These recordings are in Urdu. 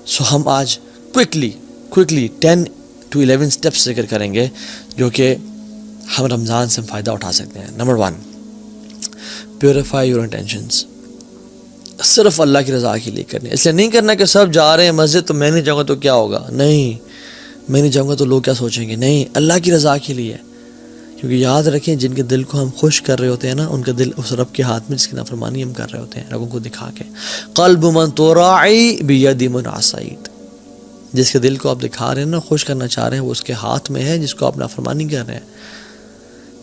سو ہم آج کوئکلی 10 to 11 اسٹیپس ذکر کریں گے جو کہ ہم رمضان سے فائدہ اٹھا سکتے ہیں. Number 1، purify your intentions. صرف اللہ کی رضا کے لیے کرنی. اس لیے نہیں کرنا کہ سب جا رہے ہیں مسجد تو میں نہیں جاؤں گا تو کیا ہوگا. نہیں، میں نہیں جاؤں گا تو لوگ کیا سوچیں گے. نہیں، اللہ کی رضا کے لیے. کیونکہ یاد رکھیں جن کے دل کو ہم خوش کر رہے ہوتے ہیں نا، ان کا دل اس رب کے ہاتھ میں جس کی نافرمانی ہم کر رہے ہوتے ہیں لوگوں کو دکھا کے. قلب من تراعی بید من عصیت. جس کے دل کو آپ دکھا رہے ہیں نا، خوش کرنا چاہ رہے ہیں، وہ اس کے ہاتھ میں ہے جس کو آپ نافرمانی کر رہے ہیں.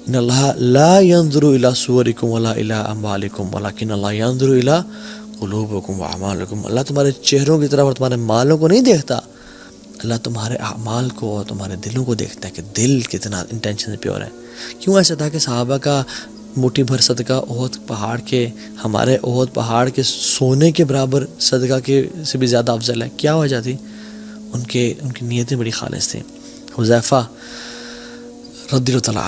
ان اللہ لا ينظر الى صورکم ولا الى اموالکم ولکن اللہ ينظر الى قلوبکم واعمالکم. اللہ تمہارے چہروں کی طرف اور تمہارے مالوں کو نہیں دیکھتا، اللہ تمہارے اعمال کو اور تمہارے دلوں کو دیکھتا ہے کہ دل کتنا انٹینشن پیور ہے. کیوں ایسا تھا کہ صحابہ کا مٹھی بھر صدقہ احد پہاڑ کے، ہمارے احد پہاڑ کے سونے کے برابر صدقہ کے سے بھی زیادہ افضل ہے. کیا وجہ تھی؟ ان کی نیتیں بڑی خالص تھیں. حذیفہ رضی اللہ تعالیٰ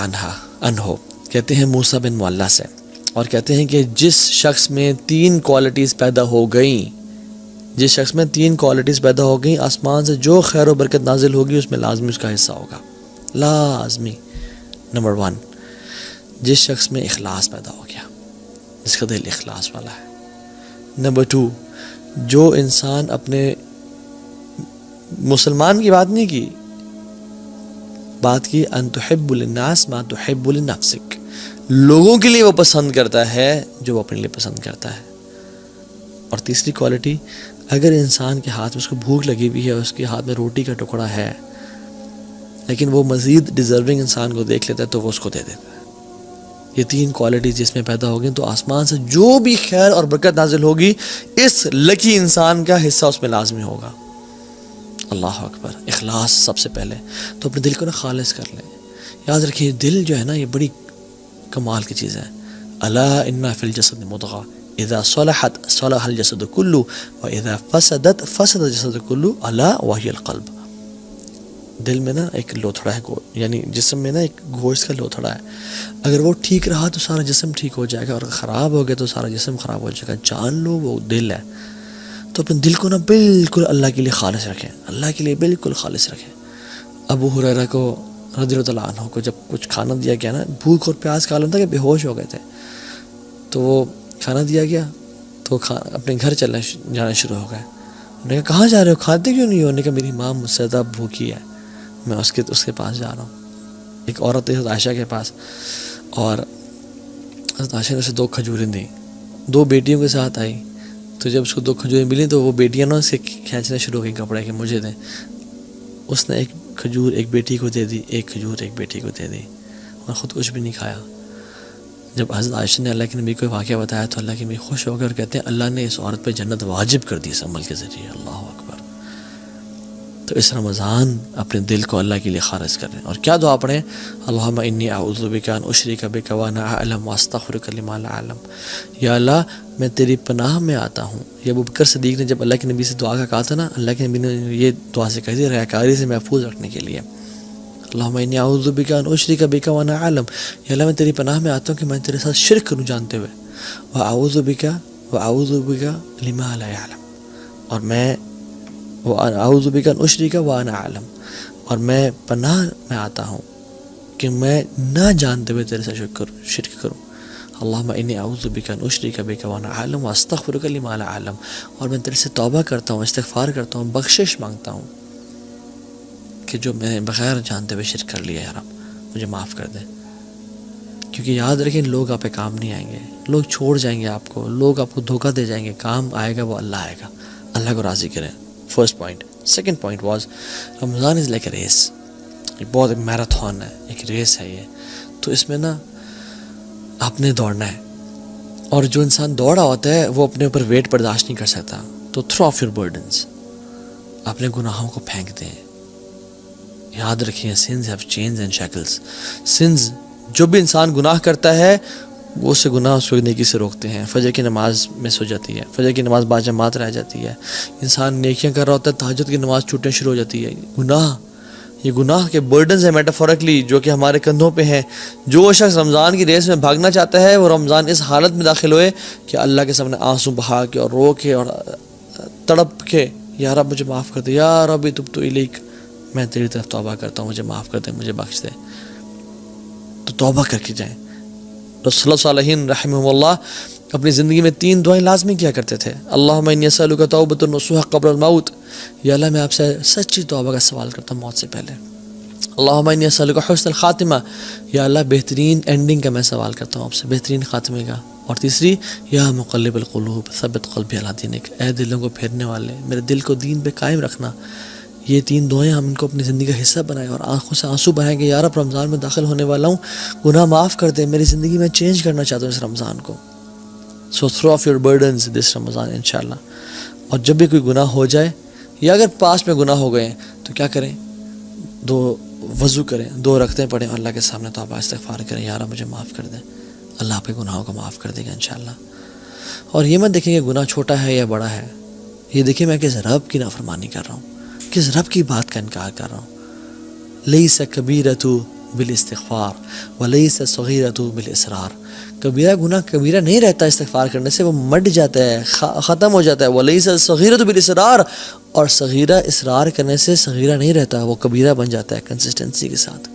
عنہ کہتے ہیں موسیٰ بن معلہ سے، اور کہتے ہیں کہ جس شخص میں 3 کوالٹیز پیدا ہو گئیں، جس شخص میں 3 کوالٹیز پیدا ہو گئیں، آسمان سے جو خیر و برکت نازل ہوگی اس میں لازمی اس کا حصہ ہوگا، لازمی. نمبر 1، جس شخص میں اخلاص پیدا ہو گیا، جس کا دل اخلاص والا ہے. نمبر 2، جو انسان اپنے مسلمان کی بات نہیں کی، بات کی ان تحب للناس ما تحب لنفسک. لوگوں کے لیے وہ پسند کرتا ہے جو وہ اپنے لیے پسند کرتا ہے. اور تیسری کوالٹی، اگر انسان کے ہاتھ میں اس کو بھوک لگی ہوئی ہے، اس کے ہاتھ میں روٹی کا ٹکڑا ہے، لیکن وہ مزید ڈیزرونگ انسان کو دیکھ لیتا ہے تو وہ اس کو دے دیتا ہے. یہ 3 کوالٹیز جس میں پیدا ہوگی تو آسمان سے جو بھی خیر اور برکت نازل ہوگی اس لکی انسان کا حصہ اس میں لازمی ہوگا. اللہ اکبر. اخلاص سب سے پہلے تو اپنے دل کو نا خالص کر لیں. یاد رکھیں دل جو ہے نا یہ بڑی کمال کی چیز ہے. الا ان فی الجسد مضغہ اذا صلحت صلح الجسد کلہ واذا فسدت فسد الجسد کلہ الا وہی القلب. دل میں نا ایک لوتھڑا ہے، یعنی جسم میں نا ایک گوشت کا لوتھڑا ہے. اگر وہ ٹھیک رہا تو سارا جسم ٹھیک ہو جائے گا، اور خراب ہو گیا تو سارا جسم خراب ہو جائے گا. جان لو وہ دل ہے. تو اپنے دل کو نا بالکل اللہ کے لیے خالص رکھیں، اللہ کے لیے بالکل خالص رکھیں. ابو ہریرہ کو رضی اللہ عنہ کو جب کچھ کھانا دیا گیا نا، بھوک اور پیاس کا عالم تھا کہ بے ہوش ہو گئے تھے، تو وہ کھانا دیا گیا تو اپنے گھر جانا شروع ہو گئے. انہوں نے کہا کہاں جا رہے ہو، کھاتے کیوں نہیں ہو؟ انہوں نے کہا میری ماں مجھ سے زیادہ بھوکی ہے، میں اس کے پاس جا رہا ہوں. ایک عورت تھی حضرت عائشہ کے پاس، اور حضرت عائشہ نے اسے 2 کھجوریں دیں. 2 بیٹیوں کے ساتھ آئی، تو جب اس کو 2 کھجوریں ملی تو وہ بیٹیاں نا اسے کھینچنا شروع ہو گئی کپڑے کے، مجھے دیں. اس نے 1 کھجور ایک بیٹی کو دے دی، 1 کھجور ایک بیٹی کو دے دی، اور خود کچھ بھی نہیں کھایا. جب حضرت عائشہ نے اللہ کے نبی کو واقعہ بتایا تو اللہ کے نبی خوش ہو گئے اور کہتے ہیں اللہ نے اس عورت پہ جنت واجب کر دی اس عمل کے ذریعے. اللہ اکبر. تو اس رمضان اپنے دل کو اللہ کے لیے خالص کریں. اور کیا دعا پڑھیں؟ اللہم انی اعوذ بک ان اشرک بک وانا اعلم واستغفرک لما لا اعلم. یا اللہ میں تیری پناہ میں آتا ہوں. یہ ابو بکر صدیق نے جب اللہ کے نبی سے دعا کا کہا تھا نا، اللہ کے نبی نے یہ دعا سے کہی تھی ریاکاری سے محفوظ رکھنے کے لیے. اللہم انی اعوذ بک ان اشرک بک وانا اعلم. یا اللہ میں تیری پناہ میں آتا ہوں کہ میں تیرے ساتھ شرک کروں جانتے ہوئے. واعوذ بک لما لا اعلم. اور میں اعوذ بک ان اشرک وانا اعلم، اور میں پناہ میں آتا ہوں کہ میں نہ جانتے ہوئے تیرے سے شرک کروں. اللہم انی اعوذ بک ان اشرک بک وانا اعلم واستغفرک لما لا اعلم. اور میں تیرے سے توبہ کرتا ہوں، استغفار کرتا ہوں، بخشش مانگتا ہوں کہ جو میں بغیر جانتے ہوئے شرک کر لیا، یا رب مجھے معاف کر دے. کیونکہ یاد رکھیں لوگ آپ پہ کام نہیں آئیں گے، لوگ چھوڑ جائیں گے آپ کو، لوگ آپ کو دھوکہ دے جائیں گے. کام آئے گا وہ اللہ آئے گا. اللہ کو راضی کریں. First point. Second point was Ramzan is like a race. یہ بہت ایک میراتھن ہے، ایک ریس ہے یہ. تو اس میں نا آپ نے دوڑنا ہے، اور جو انسان دوڑا ہوتا ہے وہ اپنے اوپر ویٹ برداشت نہیں کر سکتا. تو تھرو آف یور برڈنس، اپنے گناہوں کو پھینک دیں. یاد رکھیں sins have chains and shackles. Sins, جو بھی انسان گناہ کرتا ہے وہ سے گناہ اس کو نیکی سے روکتے ہیں. فجر کی نماز مس ہو جاتی ہے، فجر کی نماز باجماعت رہ جاتی ہے. انسان نیکیاں کر رہا ہوتا ہے، تہجد کی نماز چھوٹنے شروع ہو جاتی ہے. یہ گناہ کے برڈنز ہیں میٹافورکلی جو کہ ہمارے کندھوں پہ ہیں. جو شخص رمضان کی ریس میں بھاگنا چاہتا ہے وہ رمضان اس حالت میں داخل ہوئے کہ اللہ کے سامنے آنسو بہا کے اور رو کے اور تڑپ کے یا رب مجھے معاف کر دے، یا رب تبت الیک، میں تیری طرف توبہ کرتا ہوں، مجھے معاف کر دے، مجھے بخش دے. تو توبہ کر کے جائیں. رسول اللہ صالحین رحمہ اللہ اپنی زندگی میں 3 دعائیں لازمی کیا کرتے تھے. اللہم انی اسألک توبۃ نصوح قبل الموت، یا اللہ میں آپ سے سچی توبہ کا سوال کرتا ہوں موت سے پہلے. اللہم انی اسألک حسن الخاتمہ، یا اللہ بہترین اینڈنگ کا میں سوال کرتا ہوں آپ سے، بہترین خاتمے کا. اور تیسری، یا مقلب القلوب ثبت قلبی علی دینک، اے دلوں کو پھیرنے والے میرے دل کو دین پہ قائم رکھنا. یہ 3 دعائیں ہم ان کو اپنی زندگی کا حصہ بنائیں اور آنکھوں سے آنسو بہائیں کہ یا رب رمضان میں داخل ہونے والا ہوں، گناہ معاف کر دے، میری زندگی میں چینج کرنا چاہتا ہوں اس رمضان کو. سو تھرو آف یور برڈنز دس رمضان انشاءاللہ. اور جب بھی کوئی گناہ ہو جائے یا اگر پاس میں گناہ ہو گئے ہیں تو کیا کریں، 2 وضو کریں، 2 رکعتیں پڑھیں، اللہ کے سامنے توبہ استغفار کریں، یا رب مجھے معاف کر دیں. اللہ آپ کے گناہوں کو معاف کر دے گا انشاءاللہ. اور یہ مت دیکھیں کہ گناہ چھوٹا ہے یا بڑا ہے، یہ دیکھیں میں کس رب کی نافرمانی کر رہا ہوں، کس رب کی بات کا انکار کر رہا ہوں. لیس کبیرۃ بالاستغفار ولیس صغیرۃ بالاصرار. کبیرہ گناہ کبیرہ نہیں رہتا استغفار کرنے سے، وہ مٹ جاتا ہے، ختم ہو جاتا ہے. ولیس صغیرۃ بالاصرار، اور صغیرہ اصرار کرنے سے صغیرہ نہیں رہتا، وہ کبیرہ بن جاتا ہے کنسسٹنسی کے ساتھ.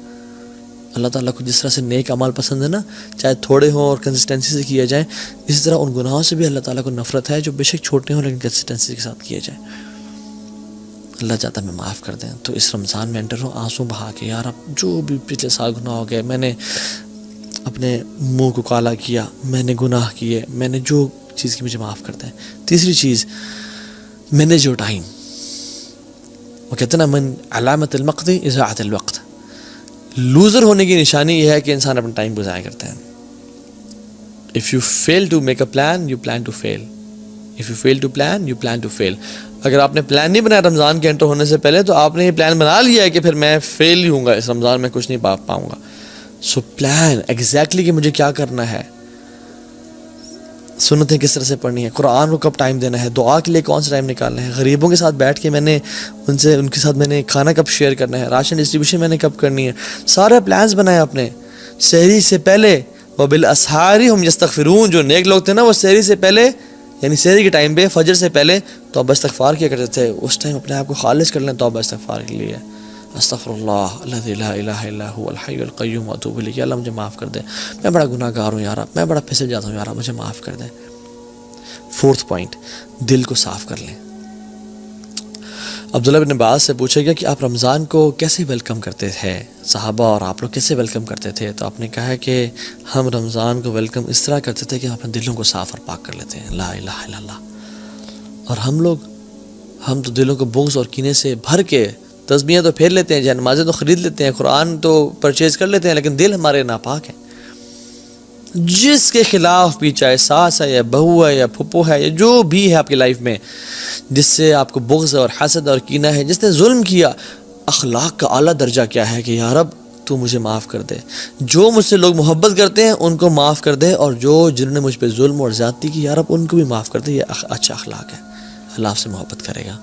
اللہ تعالیٰ کو جس طرح سے نیک اعمال پسند ہے نا، چاہے تھوڑے ہوں اور کنسسٹنسی سے کیے جائیں، اسی طرح ان گناہوں سے بھی اللہ تعالیٰ کو نفرت ہے جو بے شک چھوٹے ہوں لیکن کنسسٹنسی کے ساتھ کیے جائیں. اللہ چاہتا ہے میں معاف کر دیں. تو اس رمضان میں انٹر ہوں آنسو بہا کے، یا رب جو بھی پچھلے سال گناہ ہو گئے، میں نے اپنے منہ کو کالا کیا، میں نے گناہ کیے، میں نے جو چیز کی، مجھے معاف کر دیں. تیسری چیز، مینیج یور ٹائم. وہ کہتے ہیں نا من علامت المقت اضاعت الوقت. لوزر ہونے کی نشانی یہ ہے کہ انسان اپنا ٹائم کو ضائع کرتا ہے. If you fail to make a plan you plan to fail, if you fail to plan you plan to fail. اگر آپ نے پلان نہیں بنایا رمضان کے انٹر ہونے سے پہلے تو آپ نے یہ پلان بنا لیا ہے کہ پھر میں فیل ہی ہوں گا اس رمضان میں، کچھ نہیں پاؤں گا. سو پلان ایگزیکٹلی کہ مجھے کیا کرنا ہے، سنتیں کس طرح سے پڑھنی ہے، قرآن کو کب ٹائم دینا ہے، دعا کے لیے کون سا ٹائم نکالنا ہے، غریبوں کے ساتھ بیٹھ کے میں نے ان کے ساتھ میں نے کھانا کب شیئر کرنا ہے، راشن ڈسٹریبیوشن میں نے کب کرنی ہے. سارے پلانز بنائے اپنے. سحری سے پہلے وبالاسحار هم یستغفرون، جو نیک لوگ تھے نا وہ سحری سے پہلے، یعنی سحری کے ٹائم پہ فجر سے پہلے توبہ استغفار کیا کرتے تھے. اس ٹائم اپنے آپ کو خالص کر لیں توبہ استغفار کے لیے. استغفر اللہ الذی لا الہ الا هو الحی القیوم واتوب الیہ. اللہ مجھے معاف کر دے، میں بڑا گناہ گار ہوں یا رب، میں بڑا پھسل جاتا ہوں یا رب، مجھے معاف کر دے. 4th پوائنٹ، دل کو صاف کر لیں. عبداللہ بن عباس سے پوچھا گیا کہ آپ رمضان کو کیسے ویلکم کرتے تھے، صحابہ اور آپ لوگ کیسے ویلکم کرتے تھے؟ تو آپ نے کہا کہ ہم رمضان کو ویلکم اس طرح کرتے تھے کہ ہم اپنے دلوں کو صاف اور پاک کر لیتے ہیں، لا الہ الا اللہ. اور ہم تو دلوں کو بغض اور کینے سے بھر کے تسبیحیں تو پھیر لیتے ہیں، نمازیں تو خرید لیتے ہیں، قرآن تو پرچیز کر لیتے ہیں، لیکن دل ہمارے ناپاک ہیں. جس کے خلاف بھی، چاہے ساس ہے یا بہو ہے یا پھپھو ہے یا جو بھی ہے آپ کی لائف میں جس سے آپ کو بغض اور حسد اور کینہ ہے، جس نے ظلم کیا، اخلاق کا اعلیٰ درجہ کیا ہے کہ یا رب تو مجھے معاف کر دے. جو مجھ سے لوگ محبت کرتے ہیں ان کو معاف کر دے، اور جنہوں نے مجھ پہ ظلم اور زیادتی کی یا رب ان کو بھی معاف کر دے. یہ اچھا اخلاق ہے، اللہ آپ سے محبت کرے گا.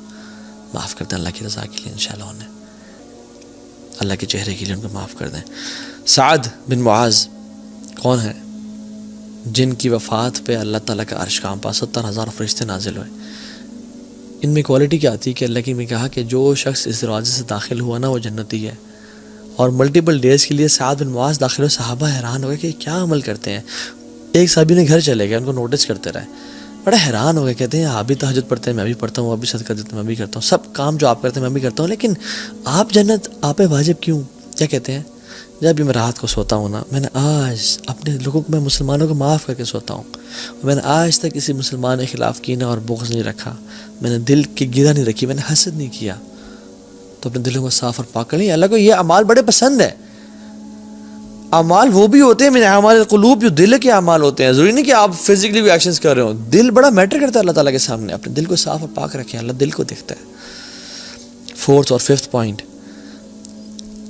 معاف کر دیں اللہ کی رضا کے لیے انشاءاللہ، انہیں اللہ کے چہرے کے لیے ان کو معاف کر دیں. سعد بن معاذ کون ہیں؟ جن کی وفات پہ اللہ تعالیٰ کا عرش کانپا، 70,000 فرشتے نازل ہوئے. ان میں کوالٹی کیا آتی ہے کہ اللہ کی میں کہا کہ جو شخص اس دروازے سے داخل ہوا نا وہ جنتی ہے. اور ملٹیپل ڈیز کے لیے سعد بن معاذ داخل ہوئے. صحابہ حیران ہو گئے کہ کیا عمل کرتے ہیں. ایک صحابی نے گھر چلے گئے، ان کو نوٹس کرتے رہے، بڑا حیران ہو گئے. کہتے ہیں آپ بھی تہجد پڑھتے ہیں، میں بھی پڑھتا ہوں، آپ بھی صدقہ دیتے ہیں، میں بھی کرتا ہوں، سب کام جو آپ کرتے ہیں میں بھی کرتا ہوں، لیکن آپ جنت آپ پہ واجب کیوں؟ کیا کہتے ہیں؟ جب بھی میں رات کو سوتا ہوں نا، میں نے آج اپنے لوگوں کو، میں مسلمانوں کو معاف کر کے سوتا ہوں. میں نے آج تک کسی مسلمان کے خلاف کینہ اور بغض نہیں رکھا، میں نے دل کی گرہ نہیں رکھی، میں نے حسد نہیں کیا. تو اپنے دلوں کو صاف اور پاک کر لیں. اللہ کو یہ اعمال بڑے پسند ہے. اعمال وہ بھی ہوتے ہیں، میں نے اعمال القلوب، جو دل کے اعمال ہوتے ہیں. ضروری نہیں کہ آپ فزیکلی بھی ایکشنز کر رہے ہو، دل بڑا میٹر کرتا ہے اللہ تعالیٰ کے سامنے. اپنے دل کو صاف اور پاک رکھیں، اللہ دل کو دیکھتا ہے. 4th اور 5th پوائنٹ،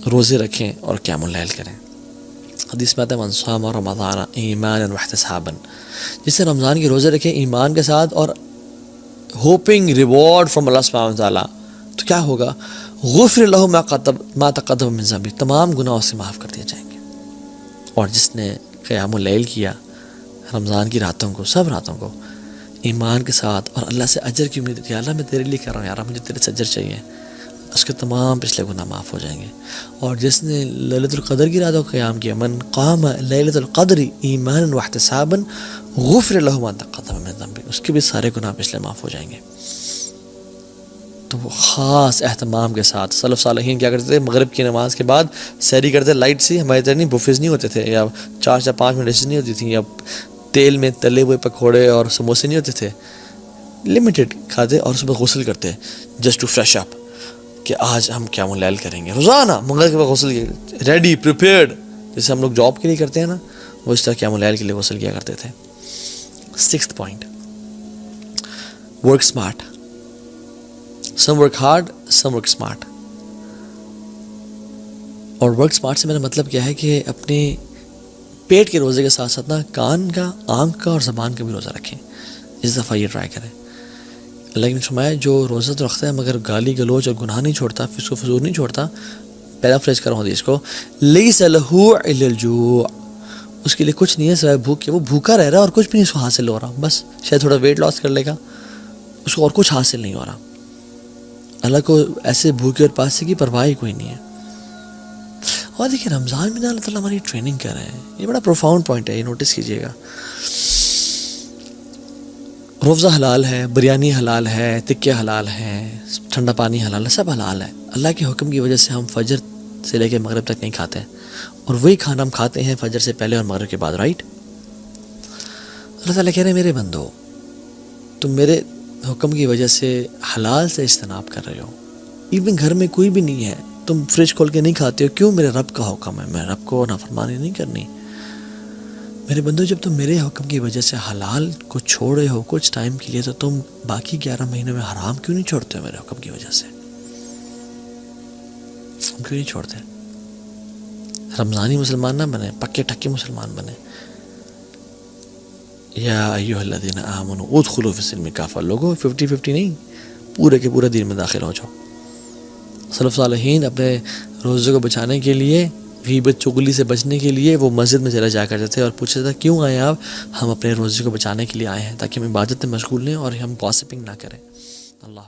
روزے رکھیں اور قیام اللیل کریں. حدیث میں آتا ہے من صام رمضان ایمانا واحتسابا، جس سے رمضان کے روزے رکھیں ایمان کے ساتھ اور ہوپنگ ریوارڈ فرام اللہ سبحانہ وتعالیٰ، تو کیا ہوگا؟ غفر لہ ما تقدم من ذنبہ، تمام گناہوں سے معاف کر دیے جائیں گے. اور جس نے قیام اللیل کیا رمضان کی راتوں کو، سب راتوں کو، ایمان کے ساتھ اور اللہ سے اجر کی امید، یا اللہ میں تیرے لیے کر رہا ہوں یار، مجھے تیرے سے اجر چاہیے، اس کے تمام پچھلے گناہ معاف ہو جائیں گے۔ اور جس نے لیلۃ القدر کی رات کو قیام کیا، من قام لیلۃ القدر ایمانا واحتسابا غفر له ما تقدم من ذنبه، اس کے بھی سارے گناہ پچھلے معاف ہو جائیں گے۔ تو وہ خاص اہتمام کے ساتھ سلف صالحین کیا کرتے تھے، مغرب کی نماز کے بعد سحری کرتے، لائٹ سی، ہمارے طرح نہیں بفیز نہیں ہوتے تھے، یا 4 یا 5 منٹ ڈشز نہیں ہوتی تھیں، یا تیل میں تلے ہوئے پکوڑے اور سموسے نہیں ہوتے تھے، لمیٹڈ کھاتے اور صبح غسل کرتے جسٹ ٹو فریش اپ کہ آج ہم قیام اللیل کریں گے، روزانہ مغرب کے بعد غسل کیا، ریڈی پریپیئرڈ، جیسے ہم لوگ جاب کے لیے کرتے ہیں نا، وہ اس طرح قیام اللیل کے لیے غسل کیا کرتے تھے۔ 6th point, work smart, some work hard some work smart. اور ورک اسمارٹ سے میرا مطلب کیا ہے کہ اپنے پیٹ کے روزے کے ساتھ ساتھ نا کان کا، آنکھ کا اور زبان کا بھی روزہ رکھیں، اس دفعہ یہ ٹرائی کریں۔ اللہ نے فرمایا جو روزہ تو رکھتا ہے مگر گالی گلوچ اور گناہ نہیں چھوڑتا، فسق و فجور نہیں چھوڑتا، پیرافریز کر رہا ہوں حدیث کو، لیس لہ الا الجوع، اس کے لیے کچھ نہیں ہے سوائے بھوک کے، وہ بھوکا رہ رہا ہے اور کچھ بھی نہیں اس کو حاصل ہو رہا، بس شاید تھوڑا ویٹ لاس کر لے گا، اس کو اور کچھ حاصل نہیں ہو رہا۔ اللہ کو ایسے بھوکے اور پاسے کی پرواہ ہی کوئی نہیں ہے۔ اور دیکھیں رمضان میں اللہ تعالیٰ ہماری ٹریننگ کر رہے ہیں، یہ بڑا پروفاؤنڈ پوائنٹ ہے، یہ نوٹس کیجیے گا۔ روزہ حلال ہے، بریانی حلال ہے، تکے حلال ہیں، ٹھنڈا پانی حلال ہے، سب حلال ہے۔ اللہ کے حکم کی وجہ سے ہم فجر سے لے کے مغرب تک نہیں کھاتے ہیں، اور وہی کھانا ہم کھاتے ہیں فجر سے پہلے اور مغرب کے بعد، رائٹ؟ اللہ تعالیٰ کہہ رہے ہیں میرے بندو، تم میرے حکم کی وجہ سے حلال سے اجتناب کر رہے ہو، ایون گھر میں کوئی بھی نہیں ہے، تم فریج کھول کے نہیں کھاتے ہو، کیوں؟ میرے رب کا حکم ہے، میں رب کو نافرمانی نہیں کرنی۔ میرے بندو جب تم میرے حکم کی وجہ سے حلال کو چھوڑ رہے ہو کچھ ٹائم کے لیے، تو تم باقی 11 مہینوں میں حرام کیوں نہیں چھوڑتے ہو میرے حکم کی وجہ سے؟ کیوں نہیں چھوڑتے؟ رمضانی مسلمان نہ بنے، پکے ٹکے مسلمان بنے۔ یا ایھا الذین آمنوا ادخلوا فی السلم کافہ، لوگوں 50-50 نہیں، پورے کے پورے دین میں داخل ہو جاؤ۔ سلف صالحین اپنے روزے کو بچانے کے لیے، غیبت چغلی سے بچنے کے لیے وہ مسجد میں چلا جایا کرتے تھے اور پوچھتے تھے کیوں آئے آپ؟ ہم اپنے روزے کو بچانے کے لیے آئے ہیں تاکہ ہم عبادت میں مشغول لیں اور ہم گاسپنگ نہ کریں۔ اللہ